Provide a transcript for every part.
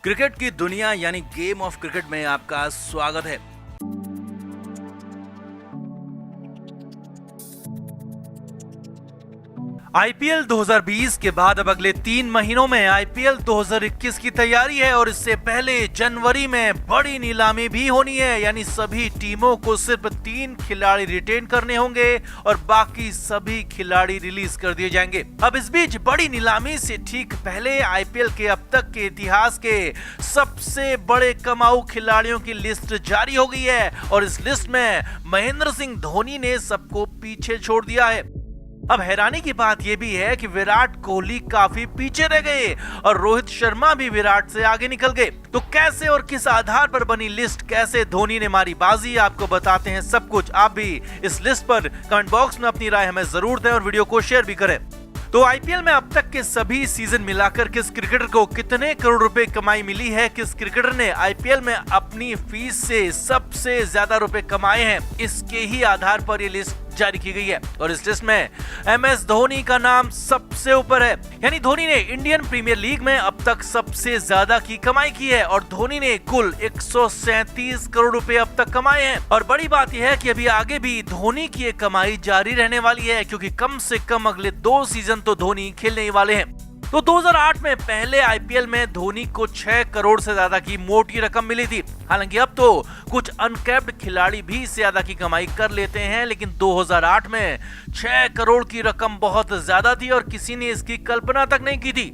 Cricket की दुनिया यानी गेम ऑफ क्रिकेट में आपका स्वागत है। आईपीएल 2020 के बाद अब अगले 3 महीनों में आईपीएल 2021 की तैयारी है और इससे पहले जनवरी में बड़ी नीलामी भी होनी है, यानी सभी टीमों को सिर्फ 3 खिलाड़ी रिटेन करने होंगे और बाकी सभी खिलाड़ी रिलीज कर दिए जाएंगे। अब इस बीच बड़ी नीलामी से ठीक पहले आईपीएल के अब तक के इतिहास के सबसे बड़े कमाऊ खिलाड़ियों की लिस्ट जारी हो गई है और इस लिस्ट में महेंद्र सिंह धोनी ने सबको पीछे छोड़ दिया है। अब हैरानी की बात यह भी है कि विराट कोहली काफी पीछे रह गए और रोहित शर्मा भी विराट से आगे निकल गए। तो कैसे और किस आधार पर बनी लिस्ट, कैसे धोनी ने मारी बाजी, आपको बताते हैं सब कुछ। आप भी इस लिस्ट पर कमेंट बॉक्स में अपनी राय हमें जरूर दें और वीडियो को शेयर भी करें। तो आईपीएल में अब तक के सभी सीजन मिलाकर किस क्रिकेटर को कितने करोड़ रुपए कमाई मिली है, किस क्रिकेटर ने आईपीएल में अपनी फीस से सबसे ज्यादा रुपए कमाए हैं, इसके ही आधार पर ये लिस्ट जारी की गई है और इस लिस्ट में एमएस धोनी का नाम सबसे ऊपर है। यानी धोनी ने इंडियन प्रीमियर लीग में अब तक सबसे ज्यादा की कमाई की है और धोनी ने कुल 137 करोड़ रुपए अब तक कमाए हैं। और बड़ी बात यह है कि अभी आगे भी धोनी की ये कमाई जारी रहने वाली है, क्योंकि कम से कम अगले 2 सीजन तो धोनी खेलने वाले हैं। तो 2008 में पहले आईपीएल में धोनी को 6 करोड़ से ज्यादा की मोटी रकम मिली थी। हालांकि अब तो कुछ अनकैप्ड खिलाड़ी भी इससे ज्यादा की कमाई कर लेते हैं, लेकिन 2008 में 6 करोड़ की रकम बहुत ज्यादा थी और किसी ने इसकी कल्पना तक नहीं की थी।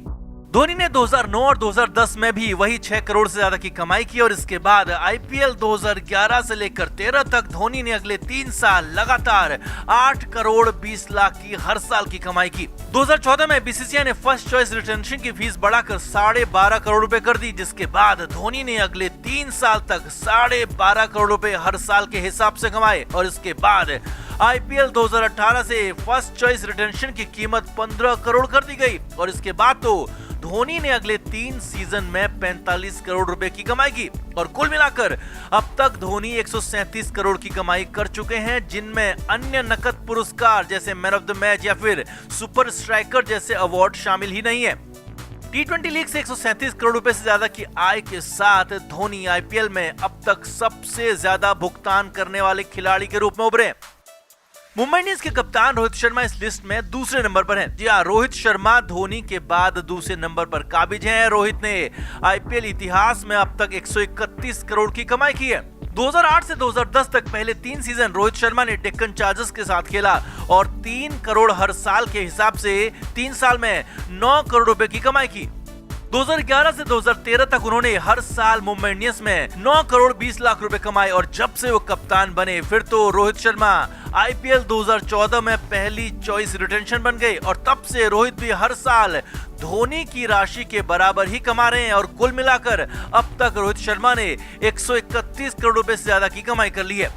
धोनी ने 2009 और 2010 में भी वही 6 करोड़ से ज्यादा की कमाई की और इसके बाद आईपीएल 2011 से लेकर 13 तक धोनी ने अगले 3 साल लगातार 8 करोड़ 20 लाख की हर साल की कमाई की। 2014 में बीसीसीआई ने फर्स्ट चॉइस रिटेंशन की फीस बढ़ाकर 12.5 करोड़ रुपए कर दी, जिसके बाद धोनी ने अगले 3 साल तक 12.5 करोड़ रुपए हर साल के हिसाब से कमाए और इसके बाद आईपीएल 2018 से फर्स्ट चॉइस रिटेंशन की कीमत 15 करोड़ कर दी गई और इसके बाद तो धोनी ने अगले 3 सीजन में 45 करोड़ रुपए की कमाई की और कुल मिलाकर अब तक धोनी 137 करोड़ की कमाई कर चुके हैं, जिनमें अन्य नकद पुरस्कार जैसे मैन ऑफ द मैच या फिर सुपर स्ट्राइकर जैसे अवार्ड शामिल ही नहीं है। टी20 लीग से 137 करोड़ रुपए से ज्यादा की आय के साथ धोनी आईपीएल में अब तक सबसे ज्यादा भुगतान करने वाले खिलाड़ी के रूप में उभरे। मुंबई इंडियंस के कप्तान रोहित शर्मा इस लिस्ट में दूसरे नंबर पर हैं। जी हां, रोहित शर्मा धोनी के बाद दूसरे नंबर पर काबिज हैं। रोहित ने आईपीएल इतिहास में अब तक 131 करोड़ की कमाई की है। 2008 से 2010 तक पहले 3 सीजन रोहित शर्मा ने डेक्कन चार्जर्स के साथ खेला और 3 करोड़ हर साल के हिसाब से 3 साल में 9 करोड़ रुपए की कमाई की। 2011 से 2013 तक उन्होंने हर साल मुंबई इंडियंस में 9 करोड़ 20 लाख रुपए कमाए और जब से वो कप्तान बने फिर तो रोहित शर्मा आईपीएल 2014 में पहली चॉइस रिटेंशन बन गए और तब से रोहित भी हर साल धोनी की राशि के बराबर ही कमा रहे हैं और कुल मिलाकर अब तक रोहित शर्मा ने 131 करोड़ रुपए से ज्यादा की कमाई कर ली है।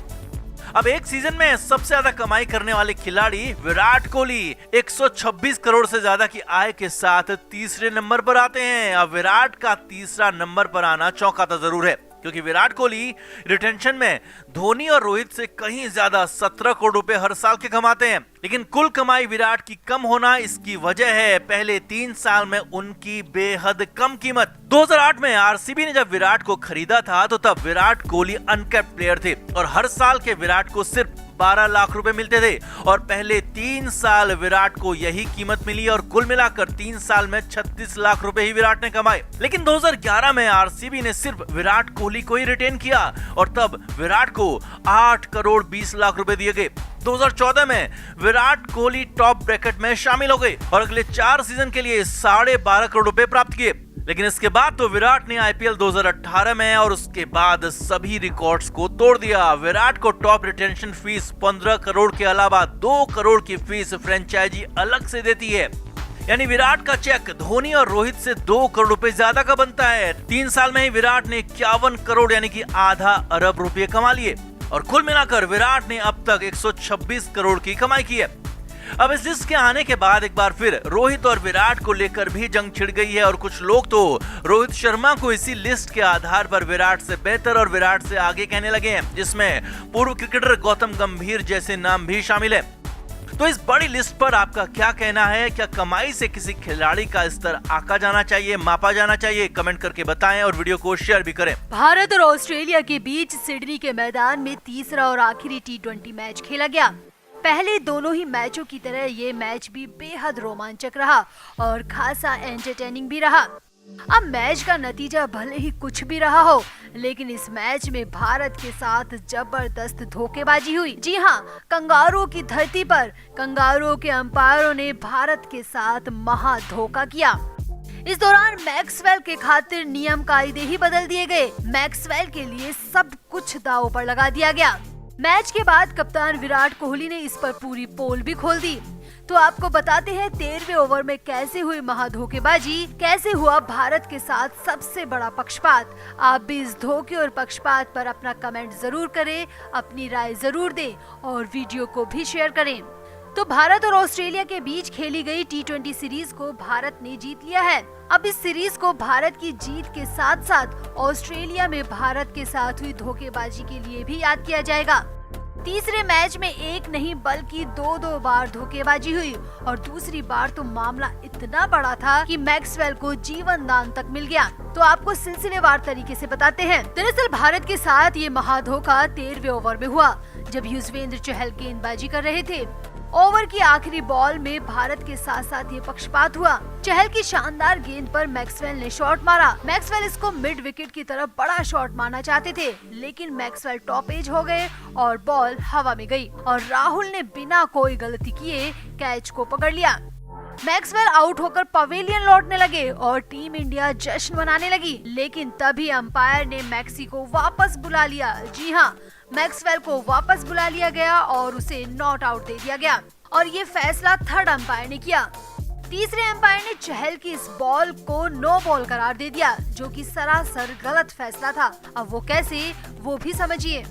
अब एक सीजन में सबसे ज्यादा कमाई करने वाले खिलाड़ी विराट कोहली 126 करोड़ से ज्यादा की आय के साथ तीसरे नंबर पर आते हैं। अब विराट का तीसरा नंबर पर आना चौंकाता जरूर है, क्योंकि विराट कोहली रिटेंशन में धोनी और रोहित से कहीं ज्यादा 17 करोड़ रुपए हर साल के कमाते हैं, लेकिन कुल कमाई विराट की कम होना इसकी वजह है पहले 3 साल में उनकी बेहद कम कीमत। 2008 में आरसीबी ने जब विराट को खरीदा था तो तब विराट कोहली अनकैप्ड प्लेयर थे और हर साल के विराट को सिर्फ 12 लाख रुपए मिलते थे और पहले 3 साल विराट को यही कीमत मिली और कुल मिलाकर 3 साल में 36 लाख रुपए ही विराट ने कमाए। लेकिन 2011 में आरसीबी ने सिर्फ विराट कोहली को ही रिटेन किया और तब विराट को 8 करोड़ 20 लाख रुपए दिए गए। 2014 में विराट कोहली टॉप ब्रैकेट में शामिल हो गए और अगले 4 सीजन के लिए 12.5 करोड़ रुपए प्राप्त किए। लेकिन इसके बाद तो विराट ने आईपीएल 2018 में और उसके बाद सभी रिकॉर्ड्स को तोड़ दिया। विराट को टॉप रिटेंशन फीस 15 करोड़ के अलावा 2 करोड़ की फीस फ्रेंचाइजी अलग से देती है, यानी विराट का चेक धोनी और रोहित से 2 करोड़ रुपए ज्यादा का बनता है। 3 साल में ही विराट ने 51 करोड़ यानी कि आधा अरब रुपए कमा लिए और कुल मिलाकर विराट ने अब तक 126 करोड़ की कमाई की है। अब इस लिस्ट के आने के बाद एक बार फिर रोहित और विराट को लेकर भी जंग छिड़ गई है और कुछ लोग तो रोहित शर्मा को इसी लिस्ट के आधार पर विराट से बेहतर और विराट से आगे कहने लगे हैं, जिसमें पूर्व क्रिकेटर गौतम गंभीर जैसे नाम भी शामिल है। तो इस बड़ी लिस्ट पर आपका क्या कहना है? क्या कमाई से किसी खिलाड़ी का स्तर आंका जाना चाहिए, मापा जाना चाहिए? कमेंट करके बताएं और वीडियो को शेयर भी करें। भारत और ऑस्ट्रेलिया के बीच सिडनी के मैदान में तीसरा और आखिरी T20 मैच खेला गया। पहले दोनों ही मैचों की तरह ये मैच भी बेहद रोमांचक रहा और खासा एंटरटेनिंग भी रहा। अब मैच का नतीजा भले ही कुछ भी रहा हो, लेकिन इस मैच में भारत के साथ जबरदस्त धोखेबाजी हुई। जी हाँ, कंगारुओं की धरती पर कंगारुओं के अंपायरों ने भारत के साथ महा धोखा किया। इस दौरान मैक्सवेल के खातिर नियम कायदे ही बदल दिए गए। मैक्सवेल के लिए सब कुछ दांव पर लगा दिया गया। मैच के बाद कप्तान विराट कोहली ने इस पर पूरी पोल भी खोल दी। तो आपको बताते हैं 13वें ओवर में कैसे हुई महाधोखेबाजी, कैसे हुआ भारत के साथ सबसे बड़ा पक्षपात। आप भी इस धोखे और पक्षपात पर अपना कमेंट जरूर करें, अपनी राय जरूर दें और वीडियो को भी शेयर करें। तो भारत और ऑस्ट्रेलिया के बीच खेली गई T20 सीरीज को भारत ने जीत लिया है। अब इस सीरीज को भारत की जीत के साथ साथ ऑस्ट्रेलिया में भारत के साथ हुई धोखेबाजी के लिए भी याद किया जाएगा। तीसरे मैच में एक नहीं बल्कि दो बार धोखेबाजी हुई और दूसरी बार तो मामला इतना बड़ा था कि मैक्सवेल को जीवन दान तक मिल गया। तो आपको सिलसिलेवार तरीके से बताते हैं। दरअसल भारत के साथ ये महाधोखा 13वें ओवर में हुआ, जब युजवेंद्र चहल गेंदबाजी कर रहे थे। ओवर की आखिरी बॉल में भारत के साथ साथ ये पक्षपात हुआ। चहल की शानदार गेंद पर मैक्सवेल ने शॉट मारा। मैक्सवेल इसको मिड विकेट की तरफ बड़ा शॉट मारना चाहते थे, लेकिन मैक्सवेल टॉप एज हो गए और बॉल हवा में गई और राहुल ने बिना कोई गलती किए कैच को पकड़ लिया। मैक्सवेल आउट होकर पवेलियन लौटने लगे और टीम इंडिया जश्न मनाने लगी, लेकिन तभी अंपायर ने मैक्सी को वापस बुला लिया। जी हाँ, मैक्सवेल को वापस बुला लिया गया और उसे नॉट आउट दे दिया गया और ये फैसला थर्ड अंपायर ने किया। तीसरे अंपायर ने चहल की इस बॉल को नो बॉल करार दे दिया, जो कि सरासर गलत फैसला था। अब वो कैसे, वो भी समझिए।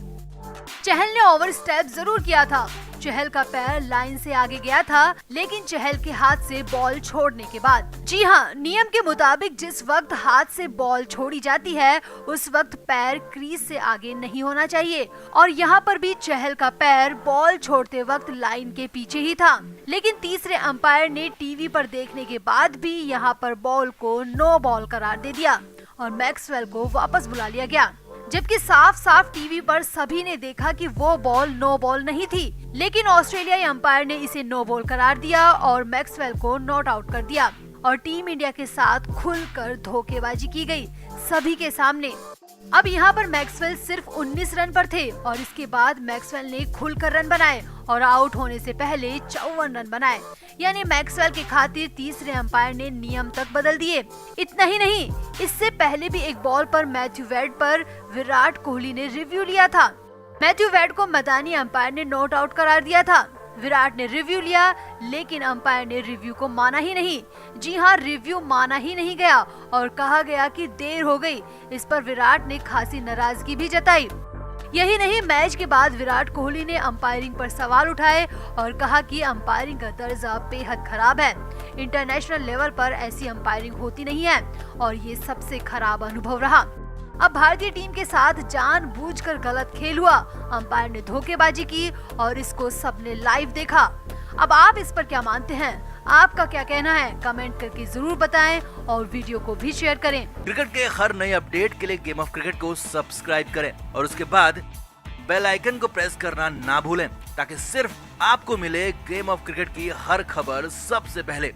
चहल ने ओवर स्टेप जरूर किया था। चहल का पैर लाइन से आगे गया था, लेकिन चहल के हाथ से बॉल छोड़ने के बाद। जी हाँ, नियम के मुताबिक जिस वक्त हाथ से बॉल छोड़ी जाती है उस वक्त पैर क्रीज से आगे नहीं होना चाहिए और यहाँ पर भी चहल का पैर बॉल छोड़ते वक्त लाइन के पीछे ही था। लेकिन तीसरे अंपायर ने टीवी पर देखने के बाद भी यहाँ पर बॉल को नो बॉल करार दे दिया और मैक्सवेल को वापस बुला लिया गया, जबकि साफ साफ टीवी पर सभी ने देखा कि वो बॉल नो बॉल नहीं थी। लेकिन ऑस्ट्रेलियाई अंपायर ने इसे नो बॉल करार दिया और मैक्सवेल को नॉट आउट कर दिया और टीम इंडिया के साथ खुलकर धोखेबाजी की गई सभी के सामने। अब यहाँ पर मैक्सवेल सिर्फ 19 रन पर थे और इसके बाद मैक्सवेल ने खुलकर रन बनाए और आउट होने से पहले 54 रन बनाए। यानी मैक्सवेल के खातिर तीसरे अंपायर ने नियम तक बदल दिए। इतना ही नहीं, इससे पहले भी एक बॉल पर मैथ्यू वेड पर विराट कोहली ने रिव्यू लिया था। मैथ्यू वेड को मैदानी अंपायर ने नॉट आउट करार दिया था। विराट ने रिव्यू लिया, लेकिन अंपायर ने रिव्यू को माना ही नहीं। जी हाँ, रिव्यू माना ही नहीं गया और कहा गया कि देर हो गई। इस पर विराट ने खासी नाराजगी भी जताई। यही नहीं, मैच के बाद विराट कोहली ने अंपायरिंग पर सवाल उठाए और कहा कि अंपायरिंग का दर्जा बेहद खराब है। इंटरनेशनल लेवल पर ऐसी अंपायरिंग होती नहीं है और ये सबसे खराब अनुभव रहा। अब भारतीय टीम के साथ जानबूझकर गलत खेल हुआ। अंपायर ने धोखेबाजी की और इसको सबने लाइव देखा। अब आप इस पर क्या मानते हैं? आपका क्या कहना है? कमेंट करके जरूर बताएं और वीडियो को भी शेयर करें। क्रिकेट के हर नए अपडेट के लिए गेम ऑफ क्रिकेट को सब्सक्राइब करें और उसके बाद बेल आइकन को प्रेस करना ना भूलें, ताकि सिर्फ आपको मिले गेम ऑफ क्रिकेट की हर खबर सबसे पहले।